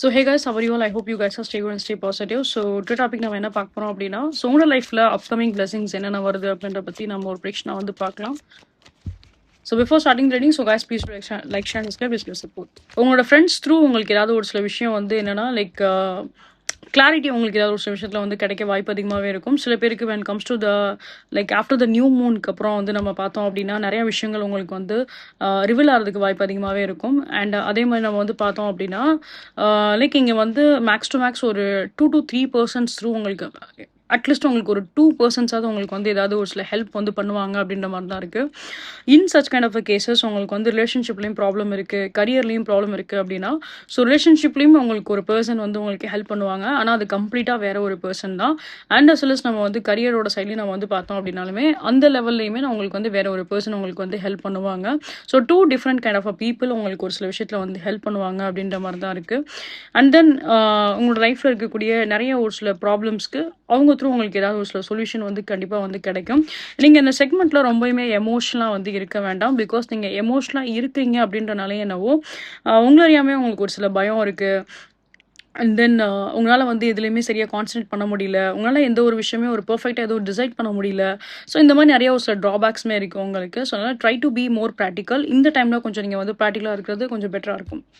So hey guys, how are you all? I hope you guys are stable and stay positive. So today topic நம்ம என்ன பார்க்க போகிறோம் அப்படின்னா, so உங்களோட லைஃப்பில் அப்கமிங் பிளஸிங்ஸ் என்னென்ன வருது அப்படின்ற பற்றி நம்ம ஒரு ப்ரிக்ஷனாக வந்து பார்க்கலாம். So before starting trading, so guys please like share subscribe, please support. உங்களோட ஃப்ரெண்ட்ஸ் த்ரூ உங்களுக்கு ஏதாவது ஒரு சில விஷயம் வந்து என்னென்னா லைக் கிளாரிட்டி உங்களுக்கு ஏதாவது ஒரு சில விஷயத்தில் வந்து கிடைக்க வாய்ப்பு அதிகமாகவே இருக்கும். சில பேருக்கு when comes to the like after the new மூனுக்கு அப்புறம் வந்து நம்ம பார்த்தோம் அப்படின்னா நிறைய விஷயங்கள் உங்களுக்கு வந்து ரிவீல் ஆகிறதுக்கு வாய்ப்பு அதிகமாகவே இருக்கும். அண்ட் அதே மாதிரி நம்ம வந்து பார்த்தோம் அப்படின்னா லைக் இங்கே வந்து மேக்ஸ் டு மேக்ஸ் ஒரு 2 to 3% த்ரூ உங்களுக்கு அட்லீஸ்ட் உங்களுக்கு ஒரு 2% உங்களுக்கு வந்து ஏதாவது ஒரு சில ஹெல்ப் வந்து பண்ணுவாங்க அப்படின்ற மாதிரி தான் இருக்குது. In such kind of cases உங்களுக்கு வந்து ரிலேஷன்ஷிப்லேயும் ப்ராப்ளம் இருக்குது, கரியர்லேயும் ப்ராப்ளம் இருக்குது அப்படின்னா, ஸோ ரிலேஷன்ஷிப்லேயும் உங்களுக்கு ஒரு பர்சன் வந்து உங்களுக்கு ஹெல்ப் பண்ணுவாங்க. ஆனால் அது கம்ப்ளீட்டாக வேற ஒரு பர்சன் தான். அண்ட் அஸ் நம்ம வந்து கரியரோட சைட்லேயும் நம்ம வந்து பார்த்தோம் அப்படின்னாலுமே அந்த லெவல்லையுமே உங்களுக்கு வந்து வேற ஒரு பர்சன் உங்களுக்கு வந்து ஹெல்ப் பண்ணுவாங்க. So 2 different kind of people உங்களுக்கு ஒரு சில விஷயத்தில் வந்து ஹெல்ப் பண்ணுவாங்க அப்படின்ற மாதிரி தான் இருக்குது. அண்ட் தென் உங்களோட லைஃப்பில் இருக்கக்கூடிய நிறைய ஒரு சில ப்ராப்ளம்ஸ்க்கு அவங்க த்ரூ உங்களுக்கு ஏதாவது ஒரு சில சொல்யூஷன் வந்து கண்டிப்பாக வந்து கிடைக்கும். நீங்கள் இந்த செக்மெண்ட்டில் ரொம்பவுமே எமோஷனலாக வந்து இருக்க வேண்டாம். பிகாஸ் நீங்கள் எமோஷனலாக இருக்கீங்க அப்படின்றனாலே என்னவோ உங்களை அறியாமல் உங்களுக்கு ஒரு சில பயம் இருக்குது. அண்ட் தென் உங்களால் வந்து எதுலேயுமே சரியாக கான்சன்ட்ரேட் பண்ண முடியல, உங்களால் எந்த ஒரு விஷயமே ஒரு பர்ஃபெக்டாக எதுவும் டிசைட் பண்ண முடியல. ஸோ இந்த மாதிரி நிறைய ஒரு சில ட்ராபேக்ஸுமே இருக்குது உங்களுக்கு. ஸோ அதனால் try to be more practical. இந்த டைமில் கொஞ்சம் நீங்கள் வந்து ப்ராக்டிக்கலாக இருக்கிறது கொஞ்சம் பெட்டராக இருக்கும்.